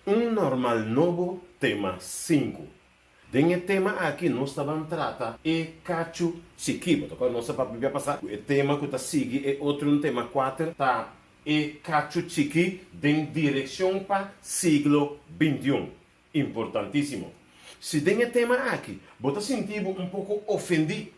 Um normal novo tema 5. Dentro tema aqui nós vamos tratar e cacho chiquibo. Então, nós vamos passar o tema que está seguindo é outro tema 4, tá? E cacho chiqui em direção para século 21. Importantíssimo. Se dentro tema aqui, você sentir um pouco ofendido,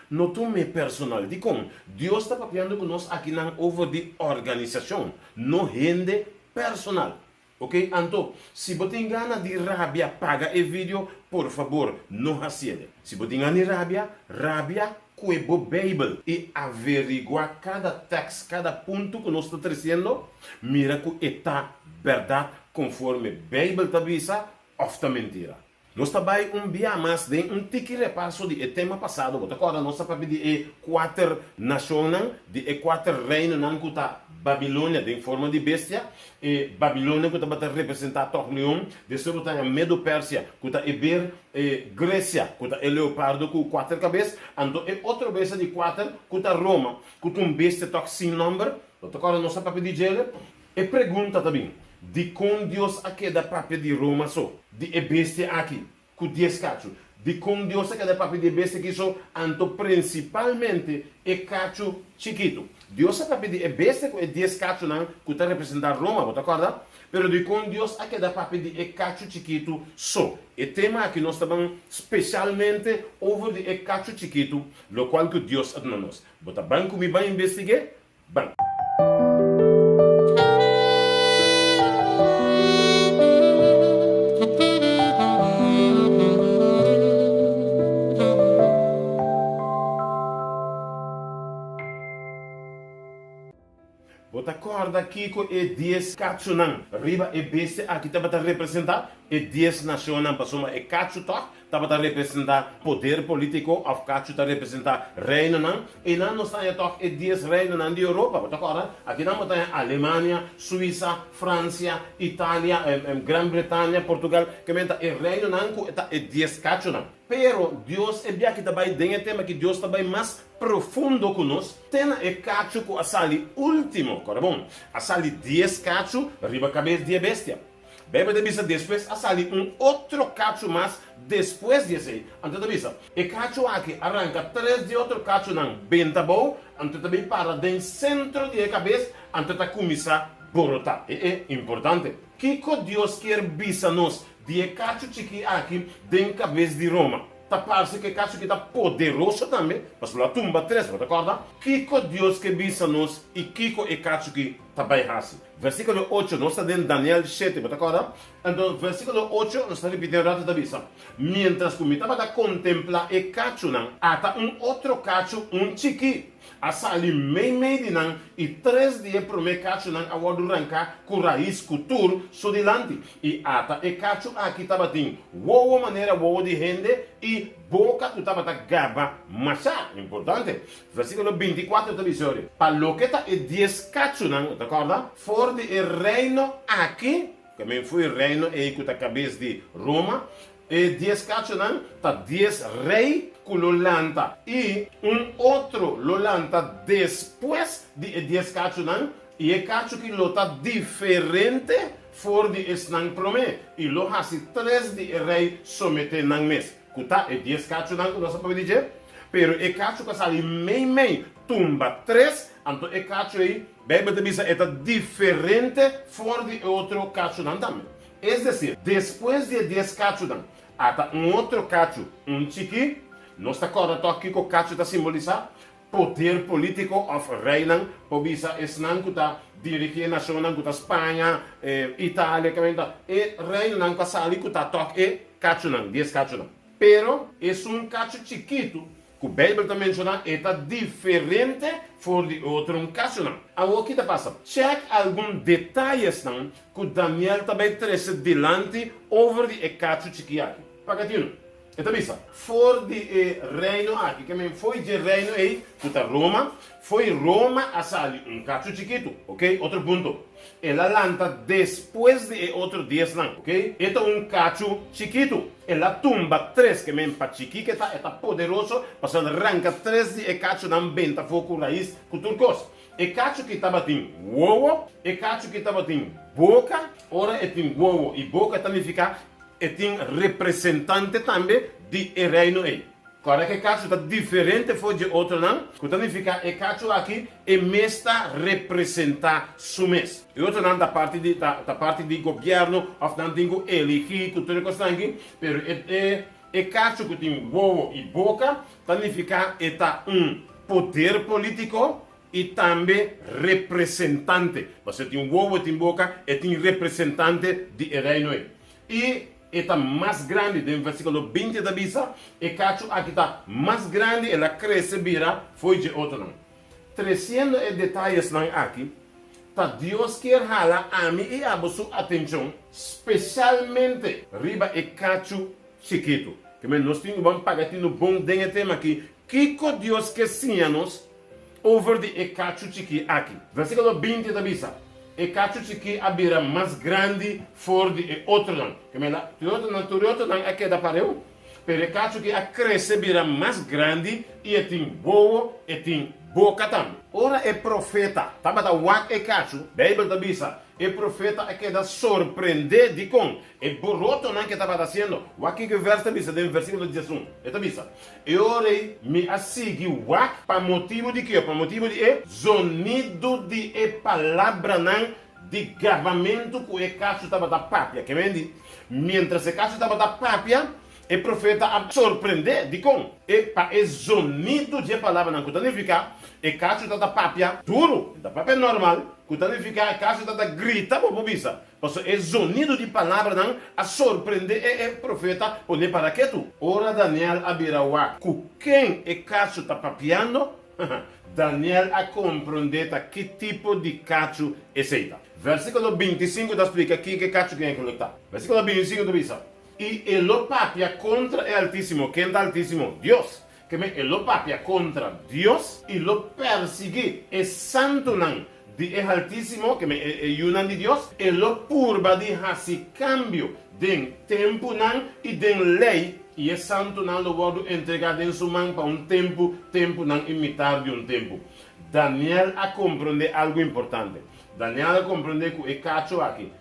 não tome personal de como Deus está papiando com nós aqui na over de organização, não rende personal. Ok? Então, se você tem gana de rabia, paga o vídeo, por favor, não assine. Se você tem gana de rabia, cuebo Bible e averigua cada texto, cada ponto que nós estamos trazendo, mira que está verdade conforme a Bíblia está vista, ou está mentira. Nós também mais de tique repasso de tema passado. Agora nós estamos de quatro nações, de quatro reinos que está Babilônia em forma de bestia, e Babilônia que está representar o leão, depois está a Medo-Pérsia, que está a Grécia, que está o leopardo com quatro cabeças, então é outra bestia de quatro, que está Roma, que está um bestia sem número. Agora nós estamos de gelo. E pergunta também, de com Deus aqui da própria de Roma só, de bestia aqui, com 10 cachos, de com Deus aqui da própria de bestia aqui só, anto principalmente é cacho chiquito. Deus é própria de bestia com 10 cachos não, que está representando Roma, você acorda? Pero de com Deus aqui da própria de cacho chiquito só. E tema aqui nós estamos especialmente over de cacho chiquito, lo qual que Deus é nós. Você bem comigo vai investigar? Bem. Você acorda aqui com e 10 cachunan. Riba e beste aqui estava a representar e 10 nações. Passou e cachu estava a representar poder político. O cachu está a representar reino. E não nós temos e 10 reinos da Europa. Você acorda? Aqui nós temos Alemanha, Suíça, França, Itália, Grã-Bretanha, Portugal. Que é reino não e 10 cachunan. Pero Deus é bem que também dentro tema que Deus também mais profundo conosco. Tem e cacho com a sali último, corre bom? A sali 10 cacho, riba cabeça de bestia. Bem, de vista depois a sali outro cacho mais depois de esse. Então de vista, e cacho aqui arranca 3 de outro cacho não, bem tá bom. Então também para dentro centro de cabeça, então tá começa a borotar. É importante. Que Deus quer bisa nós de cacho chiqui aqui dentro cabeça de Roma. Tá parece que cacho que tá poderoso também, mas lá tumba 3, você acorda? Kiko Deus que bisa nós e Kiko e cacho que tá bem assim. Versículo 8, nós está dentro Daniel 7, você acorda? Então, versículo 8, nós está repetindo a da visa. Mientras que me estava a contemplar e cacho não, ata outro cacho, chiqui. A sali meio de não e 3 dias para me cacho não a wadu rancar com raiz cultura so delante e ata e cacho aqui tava tem wowo maneira wowo de rende e boca tu tava ta gaba massa importante versículo 24 da visão paloqueta e 10 cacho não tá acorda for de reino aqui que me foi reino e que tá cabeça de Roma e 10 cacho não tá 10 rei Lolanta e outro Lolanta depois de 10 cacho não e é cacho que lota diferente for de esnang prome e lo hasi 3 de rei somete nang mes kuta e 10 cacho não nós podemos dizer pero é cacho que sali meio tumba 3 anto é cacho aí bem de bisa é diferente for de outro cacho não também é decir depois de 10 cacho não ata outro cacho chiqui. Nós estamos aqui com o cacho está simbolizar poder político of reino, por isso esnan que está dirigindo a nação que está Espanha, Itália, e reino não que sali que está toque e cacho não, 10 cacho não. Pero é cacho chiquito que o Bíblia também menciona é diferente for de outro cacho não. Agora o que passa? Check alguns detalhes não que Daniel também traz delante over de cacho chiquito. Pagatino. Então, bisa, for de reino aqui, que foi de reino aí, que está Roma, foi Roma a sali cacho chiquito, ok? Outro ponto. Ela lanta depois de outro 10 não, ok? Então cacho chiquito. Ela tumba 3, que para chiquita, está poderoso, passando arranca 3 de cacho não benta foco raiz com turcos. E cacho que estava tem uovo, e cacho que estava tem boca, ora é tem uovo e boca também fica, e tem representante também de reino aí. Agora que cacho está diferente foi de outro não, que também fica e cacho aqui e mesta representar su mês. E outro não da parte de governo, ou não digo elegido, tudo isso aqui, pero e cacho que tem uovo e boca, também fica poder político e também representante. Você tem um ovo, tem boca e tem representante de reino. E está mais grande, no versículo 20 da Bíblia, e cacho aqui está mais grande, ela cresce, vira, foi de outro não. Trazendo detalhes não aqui, tá Deus quer ralar a mim e a sua atenção, especialmente riba e cacho chiquito. Que nós temos pagar no bom dengue tema aqui, que Deus quer nos over de Ekachu Chiki aqui. Versículo 20 da Bíblia. Ekachu Chiki abira mais grande for de outro não. Que me lá, outro não é que da pareu. Pero Ekachu que cresce bira mais grande e tem boa e tem boca também. Ora é profeta. Tava da wak Ekachu, Bíblia da Bíblia. E profeta é que da surpreender de com. E boroto não que estava fazendo. O aqui que verso da Bíblia, no versículo 11. É da Bíblia. E orei me a seguir wak para motivo de quê? Para motivo de sonido de palavra não de gravamento que o caso estava da pápia. Que vende? Mientras o caso estava da pápia, o profeta a surpreender de com. E para o sonido de palavra não. Quando fica, o caso está da pápia duro, da pápia normal. Quando fica, o caso está da grita, por bisa. Porque o sonido de palavra não a surpreender o profeta pode para que tu. Ora Daniel abirawa. Com quem o caso está papiando? Daniel a compreender que tipo de cacho é esse. Versículo 25 da explica aqui que cacho que é coletar. Versículo 25 do bisa. E ele papia contra o Altíssimo. Quem é o Altíssimo? Deus. Que ele papia contra Deus e lo perseguir. É santo não. De Altíssimo, que é o de Deus. E lo purba de esse cambio de tempo não e de lei. E é santo não lo vou entregar em sua mão para tempo não imitar de tempo. Daniel a compreender algo importante. Daniel a compreender que o cacho aqui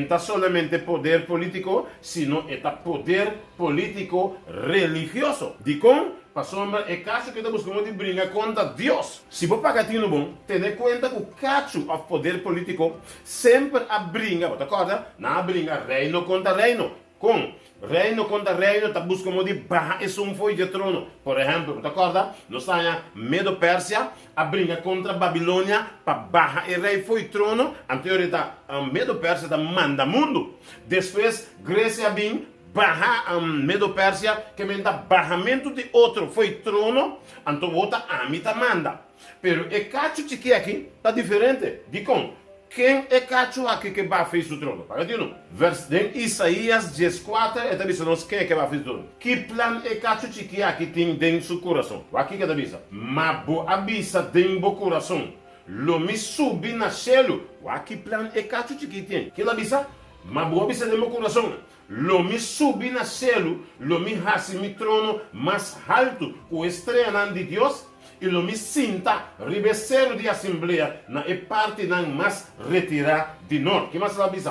não solamente poder político, sino poder político religioso. De com, para sombra, é cacho que estamos buscando de brigar contra Deus. Se você pagar no bom, tenha conta que o cacho do poder político sempre a briga, você acorda? Não briga reino contra reino. Com reino contra reino, está buscando de barra e foi de trono. Por exemplo, você acorda? Nós estamos Medo-Pérsia, a briga contra Babilônia, para barra e rei foi trono. Anteriormente, Medo-Pérsia manda mundo. Depois, Grécia vem, barra Medo-Pérsia, que manda barramento de outro, foi trono. Então, outra amita manda. Pero o cacho que aqui está diferente. De com. Quem é cacho aqui que vai fazer o trono? Para ti não. Em Isaías 14, é também nós quem é que vai fazer o trono. Que plano é cacho que aqui tem dentro do seu coração? O aqui que é da bisa. Mas bo abisa dentro do coração. Lo me subi na céu. O aqui plano é cacho que tem. Que é da bisa? Mas bo abisa dentro do coração. Lo me subi na céu. Lo me hace mi trono mais alto. O estrela de Deus. E lo me sinta ribeceiro de assembleia na parte não mais retirar de norte. Que mais ela diz?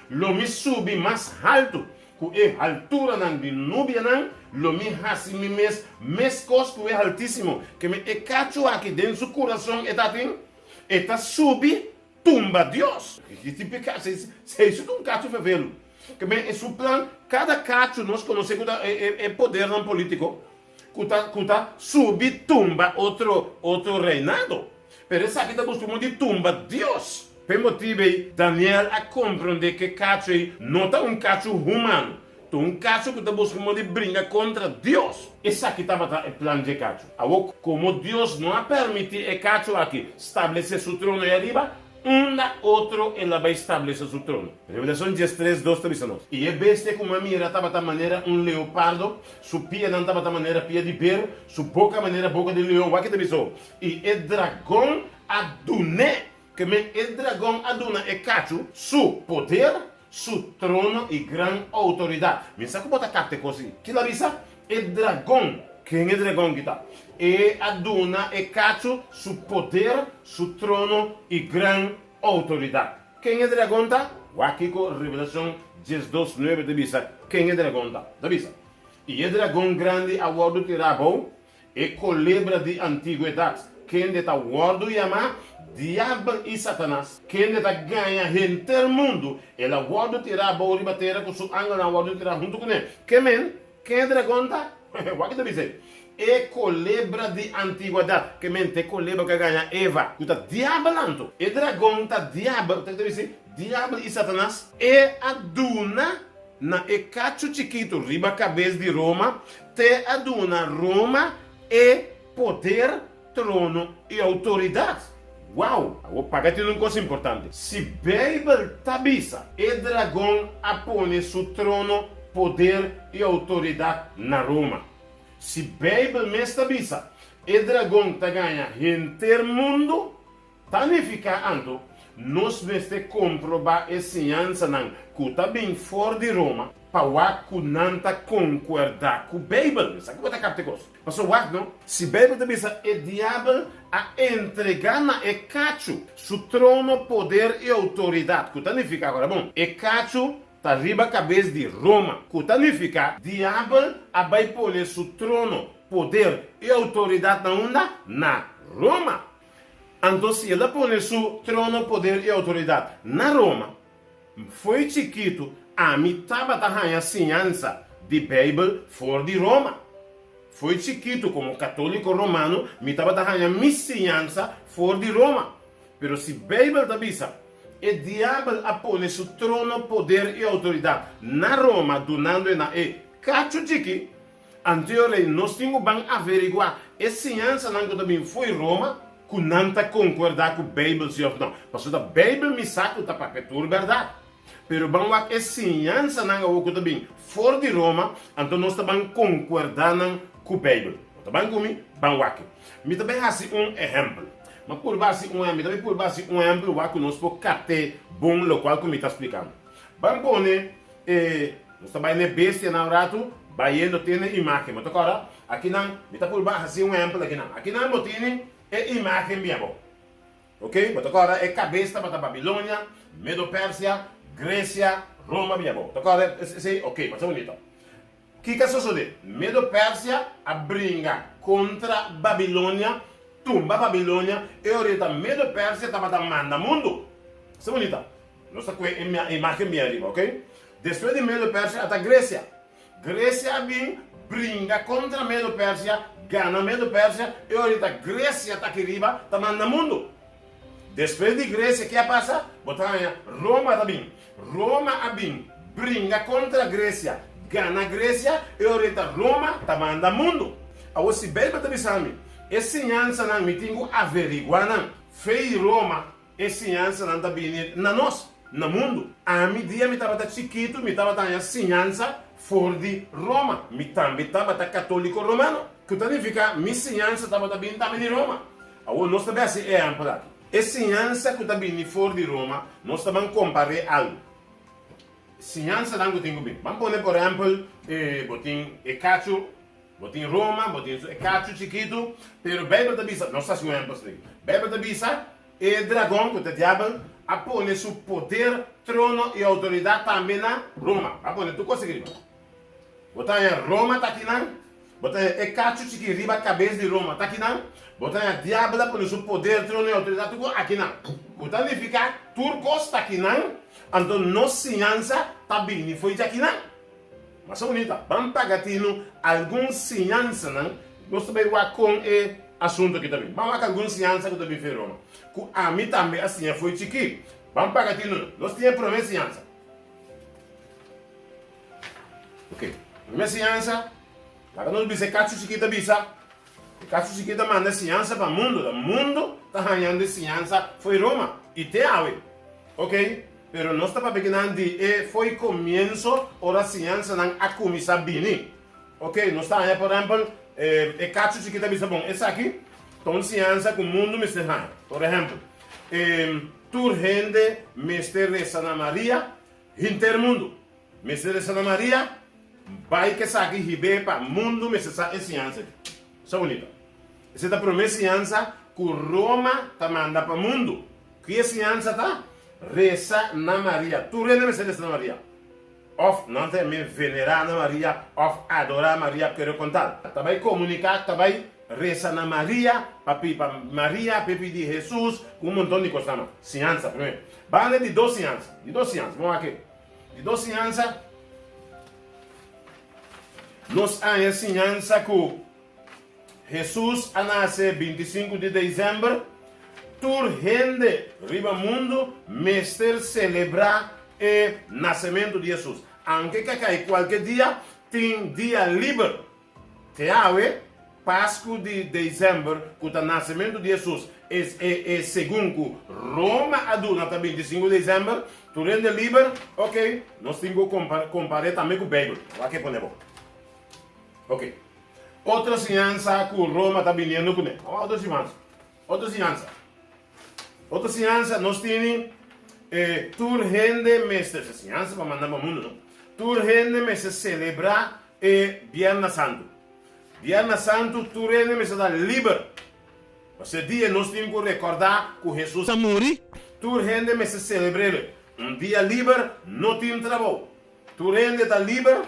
Lo me subi mais alto, que a altura não de Núbia não, lo me hace mi mes cos que é altíssimo, que me cacho aqui dentro do coração está subi tumba Deus. Que tipo de cacho? Se isso é cacho fevelo. Que me é seu plano, cada cacho nós conhecemos é poder não político. Kuta subi tumba outro reinado. Pero essa aqui está buscando de tumba Deus. Por motivo Daniel a compreender que cacho não está cacho humano. Está cacho que está buscando de briga contra Deus. Essa aqui estava o plano de cacho. Como Deus não a permitir o cacho aqui estabelecer seu trono aí arriba, outro ela vai estabelecer seu trono. Revelação 13, 2, 3, 9. E é bestia como a mira estava da maneira leopardo, sua pia não estava da maneira pia de beiro, sua boca maneira boca de leão. O que te e o dragão aduné, que o dragão aduna é cacho, seu poder, seu trono e grande autoridade. Me sabe como botar capta coisa? Que la visa? O dragão quem é dragão que tá? E aduna e cacho su poder, su trono e grande autoridade. Quem é dragão tá? Wakiko Revelação 12:9 de bisa. Quem é dragão tá? Da bisa. E é dragão grande a wordo tirabo e colebra de antiguidade. Quem é tá wordo yama diabo e Satanás. Quem é tá ganha renter mundo. Ela wordo tirabo ribatera com su anga na wordo tirabo junto com ele. Quem é dragão tá? Wakiko bisa. E colebra de antiguidade. Que mente colebra que ganha Eva. Que tá diabolando. E dragão tá diabo. Tá dizendo? Diabo e Satanás. E aduna na e cacho chiquito riba cabeça de Roma. Te aduna Roma e poder, trono e autoridade. Uau! Vou pagar uma coisa importante. Se Bíblia tabisa, e dragão apone su trono, poder e autoridade na Roma. Se Bíblia me estabisa, e dragão tá ganha renter mundo, tá nem ficar anto, nós vamos comprovar a ciência não, que tá bem fora de Roma, para o não tá concordar com a Bíblia. Sabe o que tá captando? Mas o não? Se Bíblia estabisa, é diabo a entregar na e cacho, su trono, poder e autoridade, que tá nem ficar agora, bom, e cacho tá riba cabeça de Roma. Que significa diabo vai pôr seu trono, poder e autoridade na onda? Na Roma. Então, se ele põe seu trono, poder e autoridade na Roma, foi chiquito, a mitad da rainha ciência de Bíblia fora de Roma. Foi chiquito, como católico romano, mitad da rainha ciência fora de Roma. Pero se Bíblia da bisa, e diabo apone su trono, poder e autoridade na Roma, donando na e cacho chiqui, anteriore nós temos que averiguar e ciência não que também foi Roma, que não está concordar com a Bíblia, se não. Porque a Bíblia me saca para perturbar a verdade. Pero vamos a ciência não que também fora de Roma, então nós estamos concordando com a Bíblia. Tá bem comigo? Vamos aqui. Me também assim exemplo. Mas por base um exemplo, o que nós podemos captar bom local que me está explicando. Vamos pôr, nós estamos na bestia na rato, vai indo tem imagem. Mas agora, aqui não, me está por base um exemplo aqui não. Aqui não tem imagem minha bom. Ok? Mas agora é cabeça para Babilônia, Medo-Pérsia, Grécia, Roma minha bom. Agora, ok, mas é bonito. O que sucede? Medo-Pérsia brinca contra Babilônia, tumba Babilônia e orita Medo-Pérsia estava manda mundo. Isso é bonito. Nossa imagem minha ali, ok? Depois de Medo-Pérsia até Grécia. Grécia vem, brinca contra Medo-Pérsia, gana Medo-Pérsia e orita Grécia está aqui riba, está manda mundo. Depois de Grécia, o que passa? Botanha, Roma também. Roma vem, brinca contra Grécia, gana Grécia e orita Roma está manda mundo. Agora se bem para sabe. Esse ciência não me tenho averiguar não. Fei Roma, esse ciência não está vindo na nós, no mundo. A mim dia me estava chiquito, me estava tendo ciência fora de Roma. Me também estava católico romano. Que significa minha ciência estava vindo também de Roma. Agora nós também assim é amplo aqui. Essa ciência que está vindo fora de Roma, nós também comparar algo. Ciência não que tenho bem. Vamos pôr por exemplo, botin cacho. Botin Roma, botin cacho chiquito, pero Bíblia da bisa, não está se exemplo assim. Bíblia da bisa é dragão, que é diabo, apone seu poder, trono e autoridade também na Roma. Apone, tu consegue? Botar Roma tá aqui não? Botar cacho chiquito, riba cabeça de Roma tá aqui não? Botar diabo, apone seu poder, trono e autoridade tu aqui não? Botar ficar turcos tá aqui não? Então nossa ciência tá bem, foi aqui não? Mas é bonita. Vamos pagar alguma ciência, não? Nós também vamos com o assunto aqui também. Vamos pagar alguma ciência que também fez Roma. A mim também assim foi chique. Vamos pagar nós temos primeira ciência. Ok. Primeira ciência. Lá nós dizemos cacho chiquita bisa. Cacho chiquita manda ciência para o mundo. O mundo está ganhando ciência foi Roma. E te awe. Ok? Pero nós estamos pegando e foi começo a ciência não a começar bem. Ok? Nós estamos aí, por exemplo, cacho chiquita bisa bom. Essa aqui, então ciência que o mundo me está. Por exemplo, tur gente Mestre de Santa Maria, intermundo. Mestre de Santa Maria, vai que saque ribe para mundo me se sa ciência. Só bonita. Essa é a promessa que Roma tá manda para mundo. Que a ciência tá reza na Maria. Tu rende me se na Maria. Of não tem me venerar na Maria, of adorar Maria, quero contar. Também comunicar, também reza na Maria, papi para Maria, papi de Jesus, com um montão de coisas. Ciência, primeiro. Vale de duas ciências. Vamos aqui. De duas ciências. Nós há a ciência que Jesus nasce 25 de dezembro. Tur rende riba mundo, mestre celebrar o nascimento de Jesus. Aunque que qualquer dia tem dia livre. Que há Páscoa de dezembro, que o nascimento de Jesus é segundo Roma aduna também 25 de dezembro, tu rende livre, ok, nós temos que comparar também com o Bíblia. Aqui ponemos. Ok. Outra ciência que Roma está vindo com ele. Outra ciência, nós temos tur rende mestre, ciência para mandar para o mundo, não? Tur rende mestre celebrar Viernes Santo. Viernes Santo, tur rende mestre da livre. Esse dia nós temos que recordar que Jesus morreu. Tur rende mestre celebrar um dia livre, não tem trabalho. Tur rende da livre,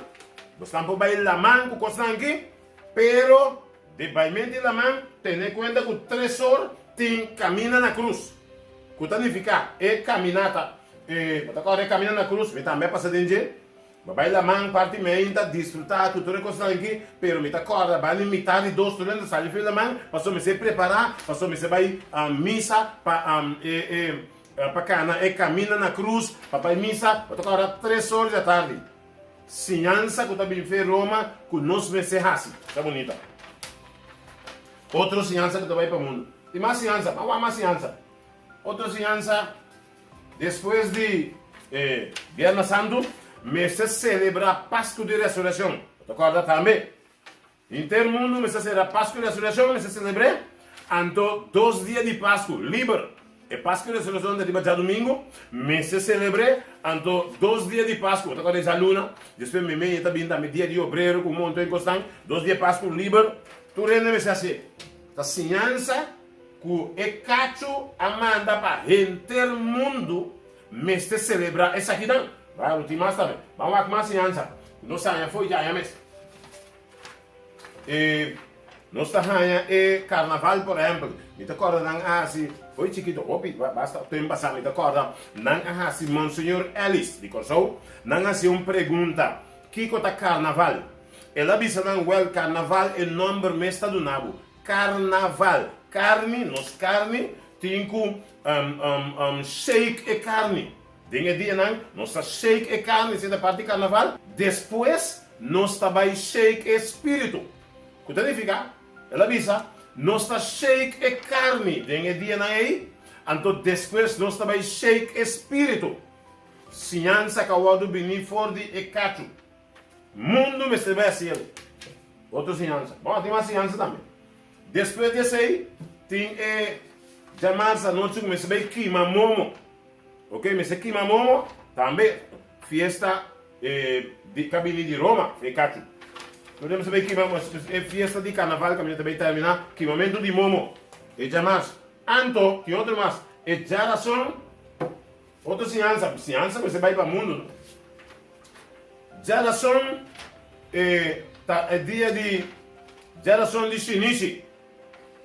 nós estamos para ir lá mão com coisa aqui, pero debaixo da mão, tenha em conta que o 3 horas tem caminha na cruz. Que significa caminhata, caminhar na cruz, mas também passa dentro. Vai lá mão parte meia, desfrutar tudo coisa aqui, pero me acorda, vai limitar de 2 horas, sai de da mão, passou me se preparar, passou me se vai a missa para cana, caminha na cruz, para missa, para 3 horas da tarde. Ciência que também fez Roma, que nós me se raci, tá bonita. Outra ciência que vai para o mundo. E mais ciência, mais ciência. Outra ciência, depois de Viernes Santo, me se celebra a Páscoa de Ressurreição. Acorda também? Em todo mundo, me se celebra a Páscoa de Ressurreição, me se celebra, então 2 dias de Páscoa, livre. E Páscoa de Ressurreição de dia domingo, me se celebra, então 2 dias de Páscoa, acorda essa luna, depois me meia também, dia de obreiro, com um montão de constante, 2 dias de Páscoa, livre, tu rende me se assim. A ciência, que o cacho amanda para o mundo, me se celebra essa aqui não. Vai, o último também. Vamos lá com mais ciência. Nós estamos foi já, mesmo. Nós estamos carnaval, por exemplo. Me acorda, assim, foi chiquito, basta tempo passado, me acorda, assim, Monsenhor Ellis, de Corsou, assim, uma pergunta, que é carnaval? Ela disse, well, carnaval é o nome mestre do nabo. Carnaval. Carne, nós carne, tem que shake e carne. Dengue dia não, nós shake e carne, essa é a parte de carnaval. Depois, nós também shake espírito. O que significa? Ela diz, nós shake e carne, dengue dia não aí. Então, depois, nós também shake espírito. Ciência que o outro vem fora de cacho. Mundo me se vai assim. Outra ciência. Bom, tem uma ciência também. Depois desse aí, tem chamar-se a noite que me se vai queimar momo. Ok, me se queima momo, também fiesta de cabine de Roma, é cacho. Podemos saber que é fiesta de carnaval, que também terminar, queimamento de momo. E chamar-se. Anto, que outro mais, é geração, outra ciência, você vai para o mundo. Geração, é dia de geração de Shinichi.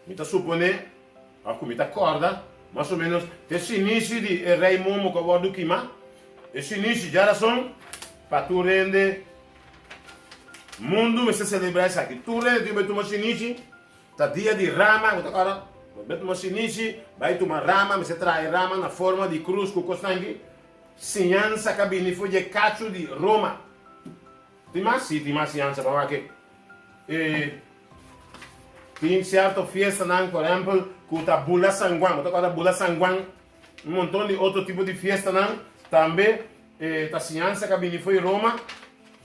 Me está supondo, me está corda, mais ou menos, te Shinichi de rei Momo que eu vou queimar. E Shinichi, geração, para tu rende, mundo, me se celebrar isso aqui. Tu rende, tu vai tomar Shinichi, tá dia de Rama, me está corda, vai tomar Shinichi, vai tomar Rama, me se trai Rama na forma de cruz com costangue. Ciência cabine foi de cacho de Roma. Tem mais ciência para aqui. Tem certa festa, por exemplo, que a bula sanguan, a bula sanguan, um montão de outro tipo de festa, também, a ciência que foi em Roma,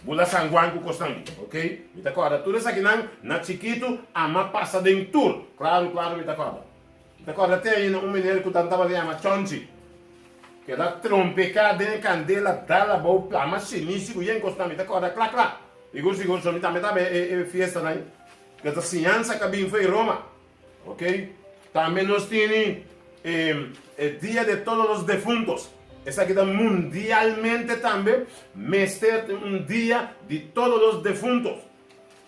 bula sanguan com costangue, ok? Me acorda, tudo isso aqui na chiquito, a ma passa de tour, claro, me acorda. Me acorda, tem um menino que estava ali, a chonchi, que ela trompecada em candela, dá la boa, a ma chinício, e encostar, me acorda, clac. Igor, so me também é festa, né? Que essa ciência que bem foi em Roma, ok? Também nós temos el Dia de Todos os Defuntos. Essa aqui está mundialmente também, mestre dia de todos os defuntos.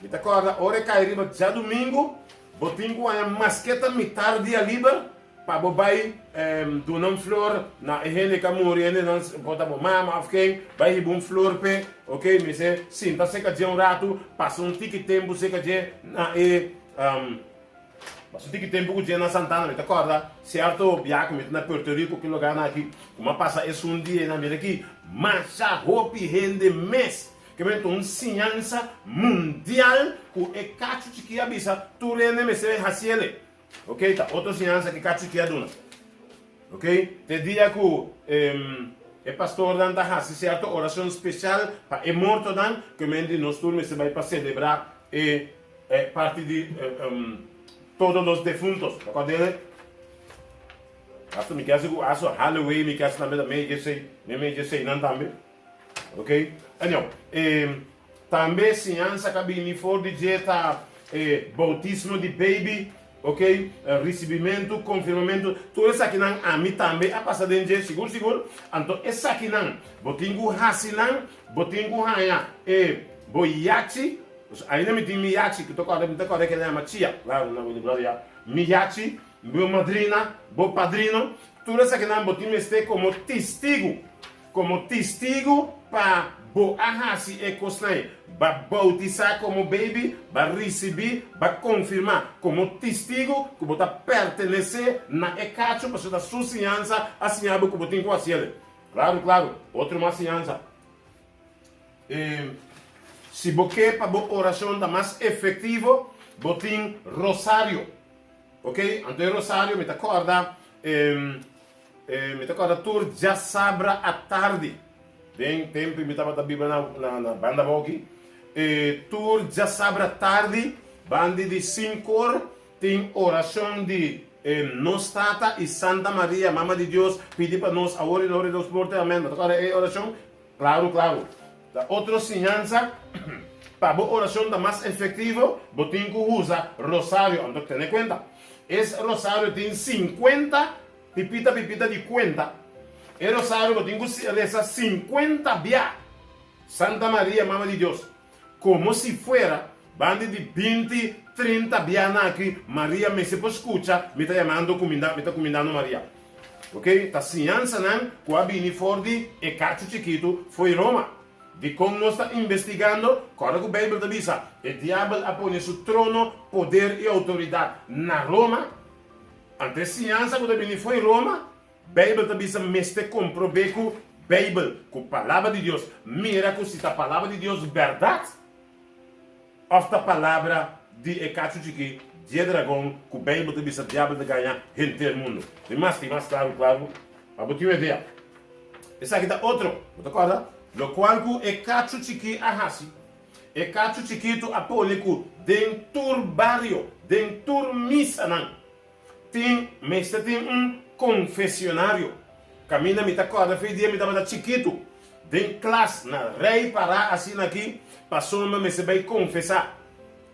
Me te acorda, ora cai riba já domingo, botinho a masqueta mitar dia livre, para bobai donar flor na gente que morrendo, não bota bo mama of quem, vai ribum flor pe, ok? Me se sinta seca de rato, passa tique tempo seca de na mas tem que tempo que dia na Santana, me acorda? Certo, viaco me na Porto Rico que lugar aqui, como passa esse dia na América aqui, mas já roupa rende mês, que me uma ciência mundial que é cacho que abisa, tu rende me se haciele, ok? Tá outra ciência que cacho que aduna, ok? Te dia que pastor dan da hasi certo oração especial para é morto dan que me nós turnos se vai para celebrar parte de todos os defuntos. Acordei? Acho me quer segurar acho Halloween me quer também me sei não também. Ok? Então, também ciência que bem for de dieta bautismo de baby, ok? Recebimento, confirmamento, tudo isso aqui não a mim também a passar de dia seguro. Então essa aqui não, botinho hasinan, botinho haya boiachi. Ainda me tem Miyachi, que estou com a que é uma tia, lá na Glória. Miyachi, meu madrina, meu padrino, tudo isso que não botim este como testigo para boahasi e cosnai, para bautizar como baby, para receber, para confirmar como testigo que bota pertencer na ecacho para sua ciência, assim é que botim com a ciência. Claro, outra uma ciência. Se você para a oração da mais efetivo, botim rosário, ok? Então rosário me acorda, tu já sabra à tarde, tem tempo me estava da Bíblia na banda aqui, tu já sabra à tarde, banda de 5 tem oração de Nos Tata e Santa Maria, Mama de Deus, pedir para nós a hora e dos mortos, amém. Me acorda oração, claro. Da outra ciência, para a oração da mais efetiva, botinho que usa rosário, então tem em conta. Esse rosário tem 50 pipita de conta. E rosário botinho que reza 50 biá. Santa Maria, Mama de Deus. Como se fuera, bande de 20, 30 biá aqui, Maria me se escuta, me está chamando, me está comendando Maria. Ok? A ciência, né? Com a bini forte, e cacho chiquito, foi Roma. De como nós estamos investigando, agora que a Bíblia diz, o diabo põe seu trono, poder e autoridade na Roma. Ante a ciência, quando ele foi em Roma, a Bíblia diz, mestre comprovei que a Bíblia, com a palavra de Deus, mira que se a palavra de Deus é verdade, ou a palavra de Ecacho de dragão, que a Bíblia diz, o diabo de ganhar inteiro mundo. Tem mais claro, mas eu tenho uma ideia. Esse aqui está outro, não acorda? Lo qual é cacho chiqui ahasi. É cacho chiquito apólico dentro barrio, dentro missa não. Tem confessionário. Camina me tá corda, fez dia me tava chiquito. Dentro classe na rei para assim aqui, passou me se vai confessar.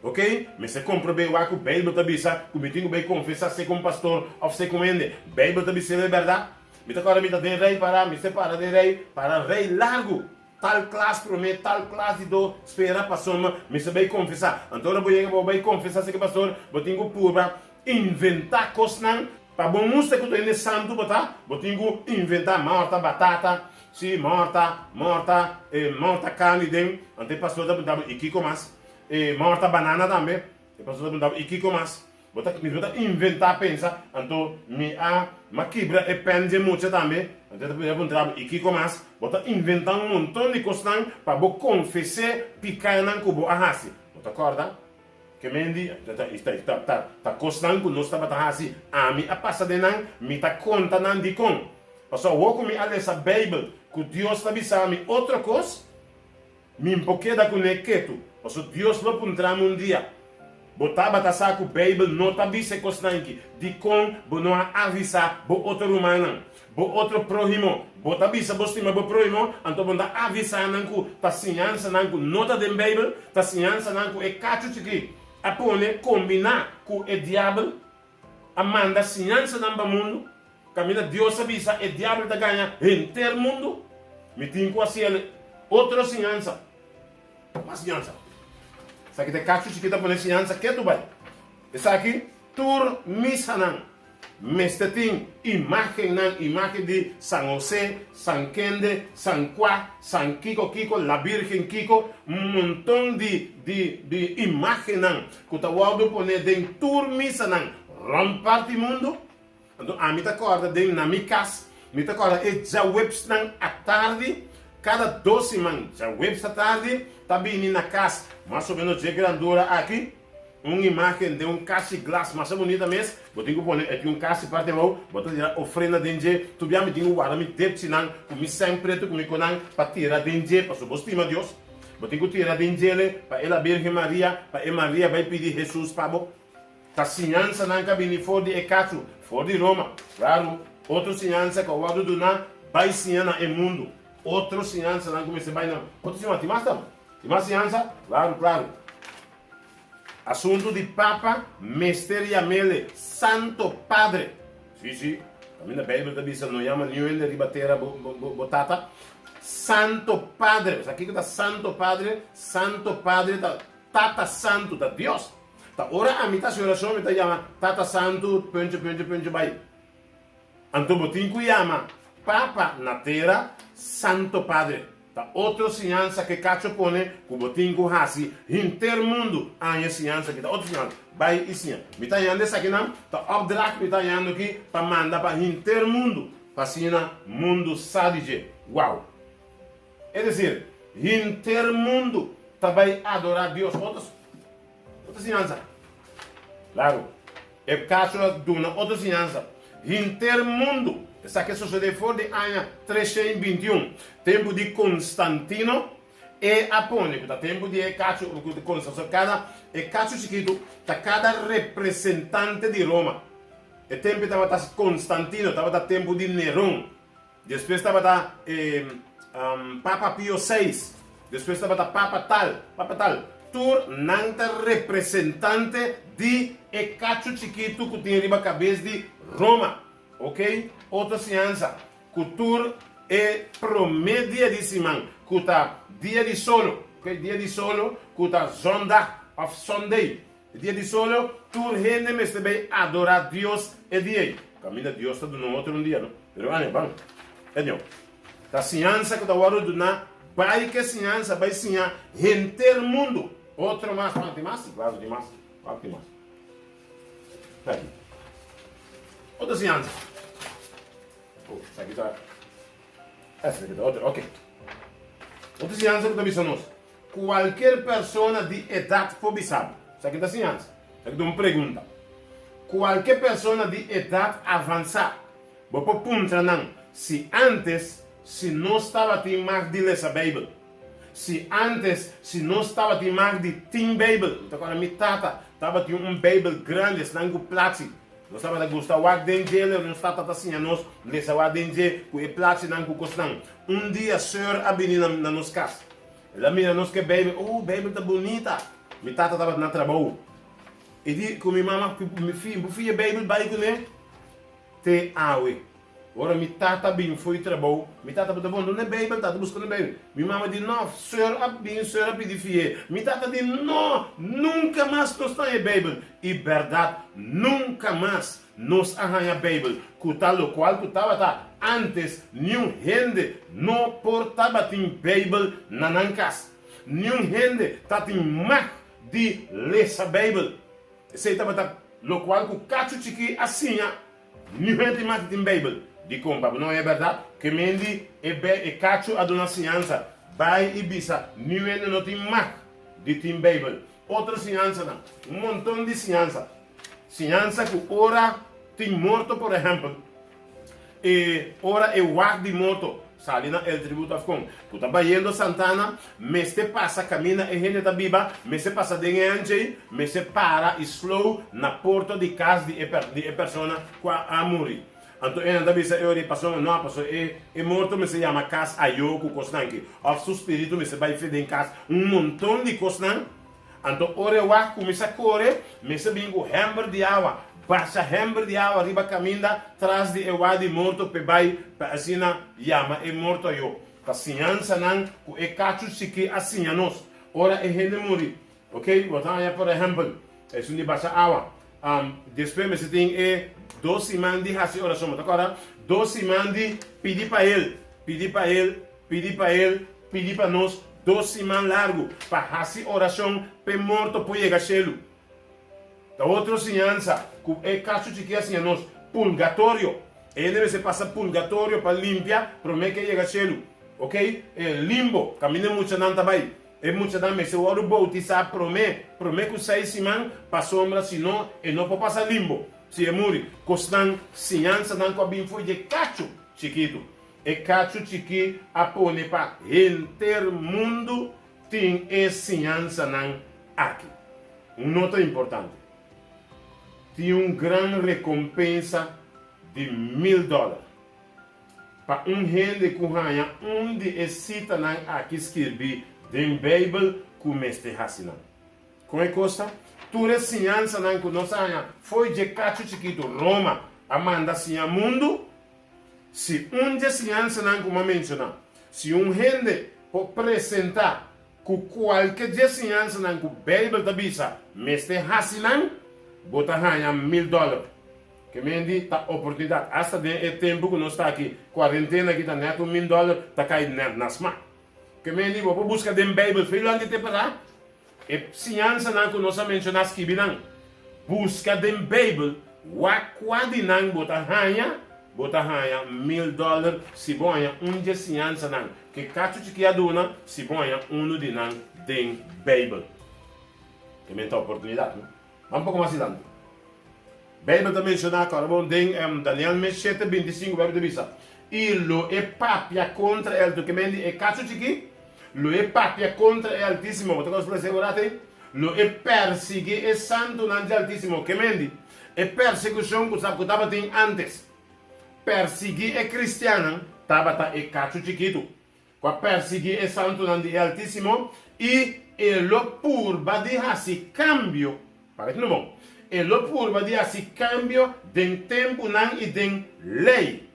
Ok? Mas se comprovei o que o Bíblia tá bisa, que me tenho bem confessar se como pastor, ou se como ende. Bíblia tá bisa é verdade. Me tá agora me dá de rei para, me separa de rei para rei largo. Tal classe promete, tal classe do espera para soma, me se vai confessar. Então eu vou confessar se que pastor, vou ter que pura inventar coisas para bom música que eu tenho santo botar, vou ter que inventar morta batata, sim morta carne dentro. Então pastor da bunda e que comas, morta banana também. Pastor da bunda e que comas. Bota inventar pensa, então me quebra e pende muito também. Então eu vou entrar e que comas, bota inventar montão de coisas para vou confessar picar não cubo ahasi. Bota acorda? Que mendi, tá coisas que nós tá batahasi, a mim a passa de não, me tá conta não de com. Passou o que me essa Bíblia, que Deus tá bisando outra coisa, me empoqueda com nequeto. Passou Deus lo puntra um dia. Botava tá saco Bíblia não tá bise costanque de com não avisa bo outro humano bo outro próximo, bota bisa bostima bo próximo, então bonda avisa nanku, ta sinhança nanku nota de Bible, ta sinhança nanku e cacho chiki, apone combinar com o diabo, amanda sinhança namba mundo, camina Deus avisa e diabo ta ganha inteiro mundo, me tinco assim ele, outro sinhança, mas sinhança, isso aqui te cacho chiki ta pone sinhança que tu vai, isso aqui tur misanan. Meste tem imagem de San José, San Kende, San Juan, San Kiko, la Virgen Kiko, montão de imagem que o Tawaldo põe dentro tur misa rompar o mundo. Então, a mim te acorda dentro na minha casa, me te acorda e já webs à tarde, cada 12 man, já webs à tarde, tá bem na casa, mais ou menos de grandura aqui. Uma imagem de caixa de glass, mas é bonita mesmo. Eu tenho que pôr aqui caixa de parte de mão, vou tirar ofrenda dentro. Tu bem me tenho guardar me deve sinal, comi sempre tu comi conan para tirar dentro, para subir estima Deus. Eu tenho que tirar dentro para ela Virgem Maria, para a Maria vai pedir Jesus para bo. Tá sinhança não cabe fora de Ecato, fora de Roma. Claro, outra sinhança que o lado do na vai sinhana é mundo. Outra sinhança não comece vai não. Outra sinhança, tem mais também. Tem mais sinhança? Claro. Assunto de Papa Mesteriamele, Santo Padre. Sim. Também na Bíblia da Bíblia não chama nenhum de ribatera botata. Santo Padre. Aqui que está Santo Padre da Tata Santo da Deus. Tá ora a mitad de oração me chama Tata Santo, ponto vai. Então botinho que chama Papa na terra, Santo Padre. Tá outra ciência que cacho põe, que botinho hasi, inteiro mundo, a ciência que tá outra ciência, vai e sim. Me tá yando essa aqui não, tá opdracht me tá yando aqui para mandar para inteiro mundo, para sina mundo sadije. Uau! É dizer, inteiro mundo tá vai adorar Deus. Outra ciência. Claro. É cacho de uma outra ciência. Inteiro mundo. Essa que sucedeu fora de ano 321, tempo de Constantino e Apônico, tá tempo de Ecacho, cada chiquito, tá cada representante de Roma. E tempo estava Constantino, estava tempo de Nerón. Depois estava Papa Pio VI, depois estava Papa tal. Tur nanta representante de Ecacho chiquito que tinha riba cabeça de Roma. Ok? Outra ciência. Cultura é promédia de Simão. Cuta dia de solo. Ok? Dia de solo. Cuta zondag of Sunday. Dia de solo. Tu gente me esteve adorar Deus e dia. Camina Deus está dando outro dia, não? Pero vamos. Entendeu? A ciência que está guardando na vai que ciência vai ensinar inteiro mundo. Outro mais, tem mais? Claro, tem mais. Tem mais. Aqui. Outra ciência. Essa aqui está. Essa aqui está outra. Ok. Outra ciência que está visando. Qualquer pessoa de idade fobisada. Essa aqui está ciência. Essa aqui está uma pergunta. Qualquer pessoa de idade avançada. Vou pôr punta não. Se antes, se não estava tem mais de ler essa Bíblia. Se antes, se não estava tem mais de Team Bible. Então agora minha tata estava tem Bíblia grande, se não plástico. Nós estava a gostar de dentro, não está assim, nós nessa o dentro, com o plástico não costam. Dia, senhor, a menina na nossa casa. Ela mira nós que Bíblia, Bíblia está bonita. Minha tata estava na trabalho. E diz com minha mama, minha filha, Bíblia, vai com ele. Te awe. Ora, minha tata bem foi trabalho. Minha tata está bom, não é Bíblia, está buscando Bíblia. Minha mama diz, não, senhor, a pedir filha. Minha tata diz, não, nunca mais nós estamos em Bíblia. E verdade, nunca mais nos arranha a Bíblia. Tal qual que estava antes, nenhum gente não portava a Bíblia na casa. Nenhum gente estava mais de ler a Bíblia. Você estava lo qual que o cacho chiqui assim, nenhum gente mais tem Bíblia. De compra, não é verdade? Que mendi e cacho a dona ciência. Vai e bisa, nenhum gente não tem mais de tem Bíblia. Outra ciência não, montão de ciência. Ciência que ora tem morto, por exemplo, e ora é guarda de morto. Salina el tributo afcon. Tu tá bayendo Santana, me se passa, camina e gente da biba, me se passa de me se para e slow na porta de casa de persona qua a morrer. Anto anda bisa ori passou não passou e morto me se chama cas ayoku cosnanki. Of su espírito me se vai feder em cas montão de cosnan. Anto ore wa começa a correr, me se bingo hammer de água. Baixa hammer de água riba caminda traz de ewa de morto pe vai pa asina yama e morto yo. Pa sinhança nan ku e cacho chiki asinha nos. Ora e hende muri. Ok? Botar aí por exemplo, é sundi baixa água. Depois me se tem 12 mandi hasi oração, tá agora? 12 mandi pedir para ele, pedir para ele, pedir para ele, pedir para nós, 12 man largo, para hasi oração, pe morto por chegar chelo. Da outra ciência, que é caso de que assim nós, purgatório, ele deve se passar purgatório para limpar, para me que chega chelo, ok? Limbo, caminha muito não também. É muito da me se o ouro bautizar promete que sai siman para sombra, senão e não pode passar limbo. Se é muri, costan ciência não com a bem foi de cacho chiquito. E cacho chiqui apone para intermundo tem ciência não aqui. Nota importante. Tem grande recompensa de $1000. Para gente que ganha de cita não aqui escrevi den Bíblia comeste hasinam. Como é que custa? Tura ciência não que nós foi de cacho chiquito Roma amanda sinha mundo. Se de ciência não como mencionar, se gente pode apresentar com qualquer de ciência não que Bíblia da bisa meste hasinam, bota ganha $1000. Que me diz tá oportunidade. Hasta de tempo que nós está aqui quarentena que tá neto $1000 tá caindo nas mãos. Que me diz, vou buscar den Bíblia, filho onde te para? E ciência não que nós mencionamos que binang. Busca den Bíblia, quando não bota ganha $1000 se bonha de ciência não. Que cacho de que aduna se bonha de não den Bíblia. Que me dá oportunidade, não? Vamos um pouco mais adiante. Bíblia também menciona agora, bom, den Daniel 7:25 vai dizer. E lo é papia contra ele, que me diz, é cacho de que lo é papia contra el Altíssimo, você consegue segurar? Lo é perseguir é santo nante Altíssimo, que me diz, é perseguição que estava tendo antes. Perseguir é cristiano, estava é cacho chiquito. Qua perseguir é santo nante Altíssimo e lo purba de hasi cambio, parece não bom, e lo purba de hasi cambio den tempo nan e den lei.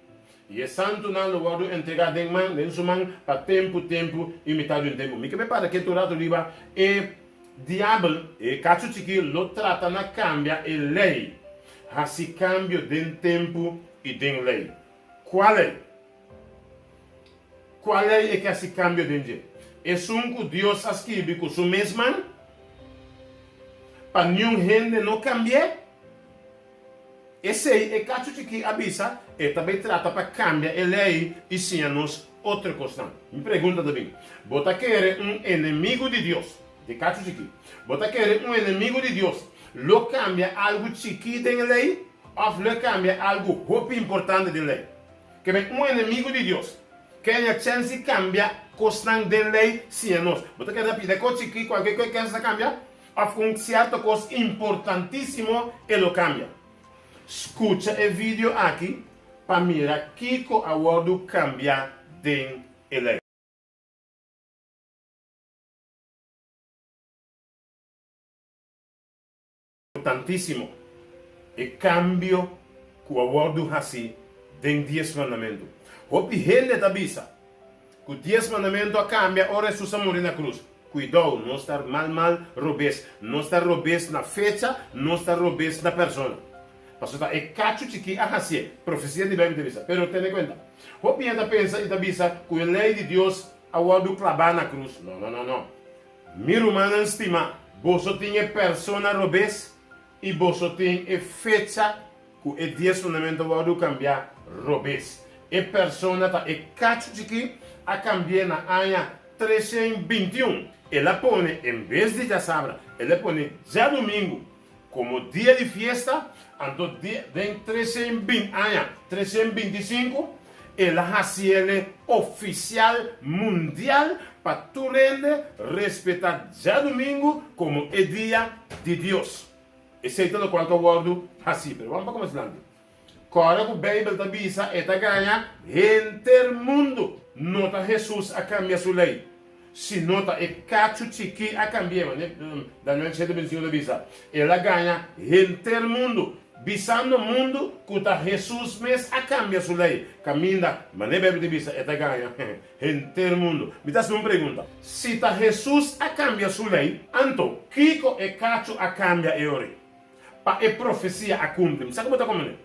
E é santo não lo guardo entregar den man, den suman para tempo e metade do tempo. Me que me para que tu rato riba e diabo e cacho chiqui lo trata na cambia e lei. Hasi cambio den tempo e den lei. Qual é? Qual é que hasi cambio den je? É que Deus escreve com o mesmo para nenhum gente não cambiar. Esse é cacho que avisa e também trata para cambiar a lei e sim-nos outra questão. Me pergunta também, você quer inimigo de Deus? De cacho aqui. Você quer inimigo de Deus? Lo cambia algo chiquito da lei ou lo cambia algo muito importante da lei? Que vem inimigo de Deus. Que a chance cambia questão da lei sim-nos. Você quer pedir coisa chiquito, qualquer coisa que essa cambia? Ou com certa coisa importantíssimo e lo cambia. Escuta o vídeo aqui para mirar que o acordo cambia dentro da lei. Importantíssimo o cambio que o acordo assim dentro 10 mandamentos. O gente da bisa que 10 mandamentos cambia ora Jesus morrer na cruz. Cuidado, não estar mal robês, não estar robês na fecha, não estar robês na persona. Porque é cacho que assim, profecia de Bíblia de vista. Pero tenha em conta. O pinta pensa e da vista que a lei de Deus aguardo clavar na cruz. Não. Miro humano estima, você tem persona robês e você tem fecha que é 10 fundamentos aguardo cambiar robês. E persona tá é cacho que a cambiar na ano 321. Ela põe em vez de já sabra, ela põe já domingo como dia de fiesta. Então, em 325, ela hace oficial mundial para tu rende respeitar já domingo como é dia de Deus. Esse é todo quanto eu guardo assim. Pero vamos para começar. Agora o Bíblia da bisa é da ganha intermundo. Nota Jesus a cambiar sua lei. Se nota é cacho chiqui a cambiar, né? Daniel 7:21 da bisa. Ela ganha intermundo. Bisa no mundo, kuta Jesus mes a cambia sua lei. Caminha, mas nem Bíblia de bisa é da ganha intermundo. Me dá uma pergunta. Se ta Jesus a cambia sua lei, então, Kiko é cacho a cambia e ori. Pa é profecia a cumprir. Sabe como está comendo?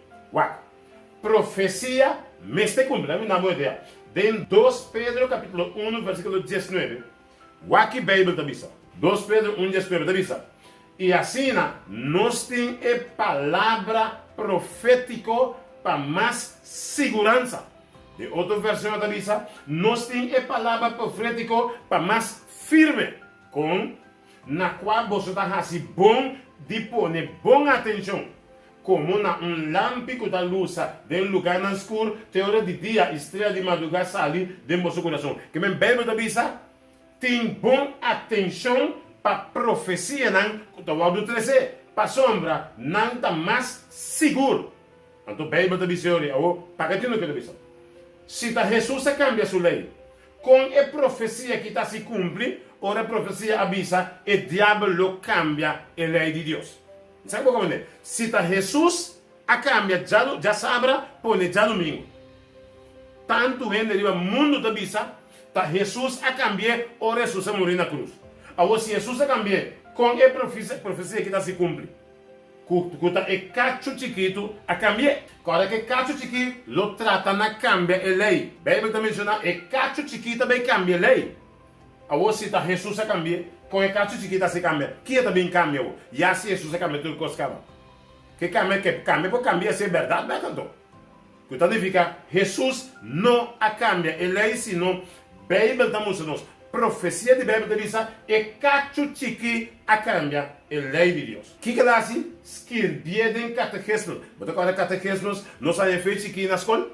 Profecia me está cumprindo. Na boa ideia. Em 2 Pedro capítulo 1, versículo 19. Aqui a Bíblia está bisa. 2 Pedro 1, 19 está bisa. E assim, nós temos a palavra profética para mais segurança. De outra versão da bisa, nós temos a palavra profética para mais firme. Na qual você está assim bom de pôr boa atenção. Como na lâmpico da luz de lugar na escuro, tem hora de dia, estrela de madrugada sali de nosso coração. Que me Bíblia da bisa tem boa atenção para profecia não, do 13, para sombra não está mais seguro. Então Bíblia da bisa ou pagatino que da bisa. Se tá Jesus cambia sua lei, com a profecia que está se cumpre, ora a profecia avisa, e diabo cambia a lei de Deus. Sabe como é? Se está Jesus a cambia, já sabra, põe já domingo. Tanto gente do mundo da bisa, tá Jesus a cambiar, ora Jesus a morrer na cruz. Agora se Jesus a cambiar, com a profecia que está se cumpre, que é cacho chiquito a cambiar. Agora que cacho chiquito, lo trata na cambia a lei. Bíblia está mencionando, é cacho chiquito bem cambia a lei. Agora se está Jesus a cambiar, com a cacho chiquita se cambia. Que também cambia. E assim Jesus a cambia tudo que cambia. Que cambia, porque cambia se é verdade, não é tanto. Que significa, Jesus não a cambia a lei, senão Bíblia está mostrando. Profecia de Bíblia diz é cacho chiqui a cambia a lei de Deus. Que dá assim? Escrevia em catequismos. Mas agora catequismos não são feitos aqui na escola?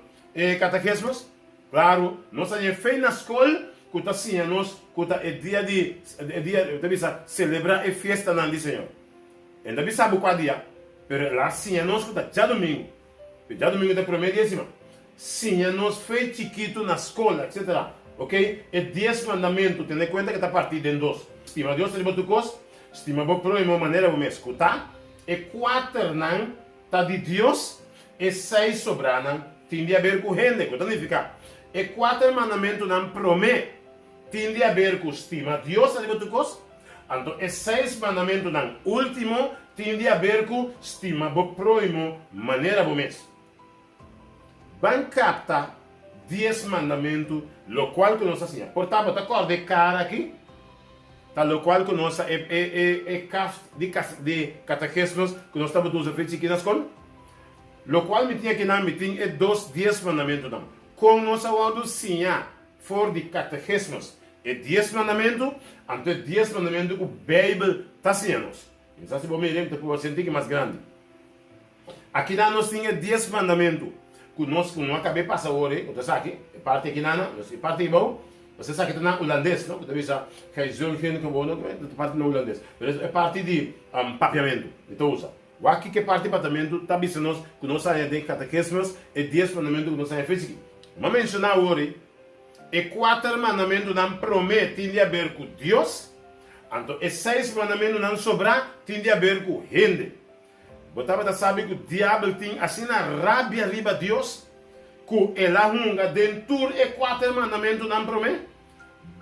Catequismos? Claro, não são feitos na escola. Kuta sinyanos, kuta é dia de celebrar a festa não de Senhor. Ainda bisa buka dia, pero lá sinyanos kuta já domingo da primeira décima. Sinyanos fez chiquito na escola, etc. Ok? É 10 mandamentos, tendo em conta que está partido em 2. Estima Deus, estima tu cos, estima o próximo maneira como escutar. E 4 não tá de Deus, e 6 sobraram tem a ver com gente, que significa. E 4 mandamentos não promete. Tem a ver com estima Deus, sabe tu cos? Então, e 6 mandamentos não último tem a ver com estima o próximo maneira como é. Van capta 10 mandamentos, lo qual que nós assim. Portanto, tá cor de cara aqui, tá lo qual que nós de catequismos que nós estamos usando aqui na escola. Lo qual me tinha que não me tinha 10 mandamentos não. Com nossa ordem sim, for de catequismos e 10 mandamentos, então 10 mandamentos que a Bíblia está ensinando. Então, se você me depois sentir que é mais grande. Aqui nós temos 10 mandamentos que nós não acabei de passar hoje, você sabe aqui, é parte aqui na, é parte bom, você sabe que está na holandês, não? Você vê que é zorgen gewoon, é parte na holandês, mas é parte de papiamento, então usa. O aqui que é parte de papiamento, está dizendo que nós saímos de catequismos e 10 mandamentos que nós saímos de física. Vamos mencionar hoje, e 4 mandamentos não prometem a ver com Deus, então e 6 mandamentos não sobrar, tem a ver com gente. Você sabe que o diabo tem assim na rabia riba Deus, que ela hunga dentro e 4 mandamentos não promete.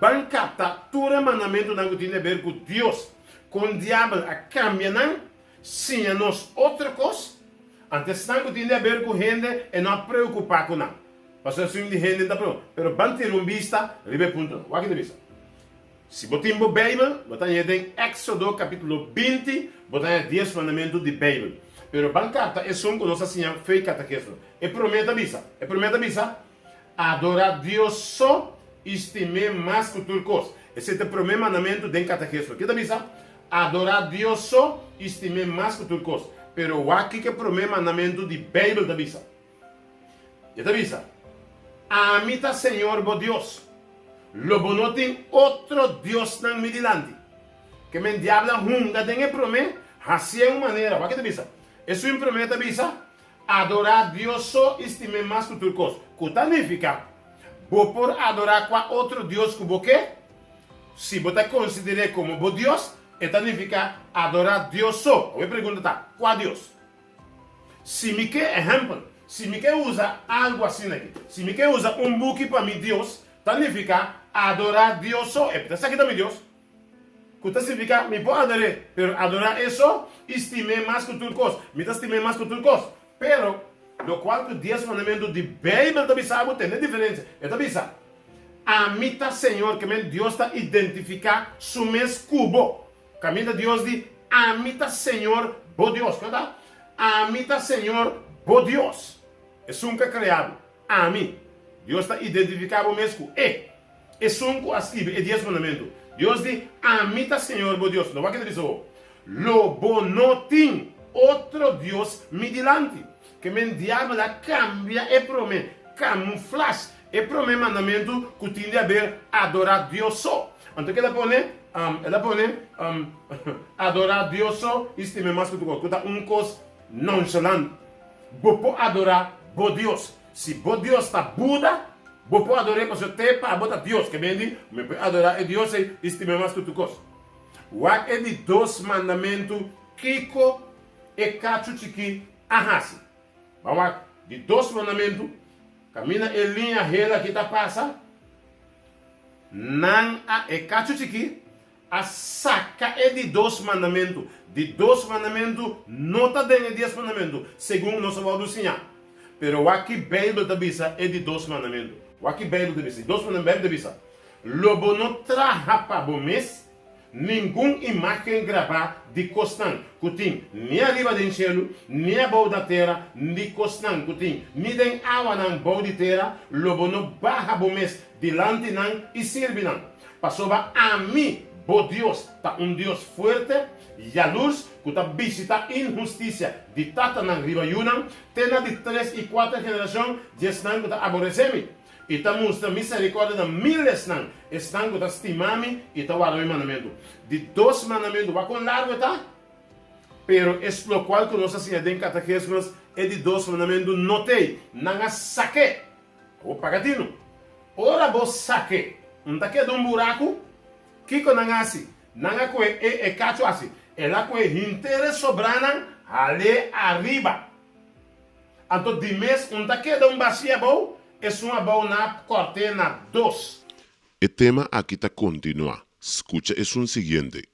Bancata, todo mandamento não tem a ver com Deus, com o diabo a cambia não, sim a nós outra coisa, antes não tem a ver com gente e não preocupar com não. Mas assim de gente está pronto. Pero banter vista, ribe ponto. O que vista? Se botar em Bíblia, botar em Éxodo capítulo 20, botar em 10 mandamentos de Bíblia. Pero bancata é som que nós assim fez catequismo. E prometa bisa, adorar Deus só, estimar mais que tudo coisa. Esse é o primeiro mandamento de catequismo. Que bisa? Adorar Deus só, estimar mais que tudo coisa. Pero o aqui que é o primeiro mandamento de Bíblia da bisa. E da bisa. Amita Senhor, bo Deus. Lobo não tem outro Deus não me dilante. Que me diabla hunga tem que prometer, assim é uma maneira. O que te bisa? Isso é prometa bisa. adorar Dios só estime mais que tudo coisa. Que significa, vou por adorar qual outro Deus que você, se você considera como bom Deus, significa adorar Deus só. Eu pergunto, qual Deus? Se me quer exemplo, se me quer usar algo assim aqui, se me quer usar book para mim Deus, significa adorar Deus só. É porque aqui também Deus. Que significa, me pode adorar, pero adorar isso, estime mais que tudo coisa. Me estime mais que tudo coisa. Pero, lo qual que 10 mandamentos de Bíblia também sabe, tem diferença. É também sabe. A mita Senhor, que Deus está identificar su mes cubo. Camina Deus de a mita Senhor, bo Deus, ¿verdad? A mita Senhor, bo Deus. É um que criado. A mim. Deus está identificado o mes cubo. É um que escreve, é 10 mandamentos. Deus diz, amita Senhor, bo Deus. Não vai que ele diz, lo bo no tem outro Deus me dilante. Que me diabo cambia e promete, camuflage e promete mandamento que tem de haver adorar Deus só. Então que ela põe, adorar Deus só, estime mais que tu gosta. Coisa nonchalant. Vou adorar bo Deus. Se bo Deus está Buda, vou adorar para você para botar Deus, que vem me adorar Deus e estime mais que tu gosta. O é de 2 mandamentos, Kiko e Cachuchiqui ahasi. Vamos de 2 mandamentos, camina em linha reta que está passa, não e Cachuchiqui, a saca é de 2 mandamentos. De 2 mandamentos, não está dentro de 10 mandamentos, segundo nosso valor sinhar. Pero aqui Bíblia da bisa é de 2 mandamentos. Aqui Bíblia da bisa, 2 mandamentos da bisa. Lobo não traha para bom mês, nenhuma imagem gravada de costan, que tem nem arriba do céu, nem abaixo da terra, nem costan, que tem nem den água na bau de terra, lobo não barra bom mês, delante não e serve não. Passou a mim, bo Deus, tá Deus forte, e a luz, que está visita injustiça, de tata não riba yunam, tena de 3 e 4 gerações, de estão que está aborrecendo. E está mostrando misericórdia de miles não, estão que está estimando e está guardando mandamento. De 2 mandamentos, vai com largo, tá? Pero é o qual que nós assim em catequismos é de 2 mandamentos, notei, não saque, o pagatino. Ora vos saque, não tá aqui de buraco, que não é assim, não é cacho assim, ela com inteira sobrana, ali arriba. Então, de mês, não tá aqui de bacia bom, é uma boa na cortena 2. El tema aquí está continua. Escucha es un siguiente.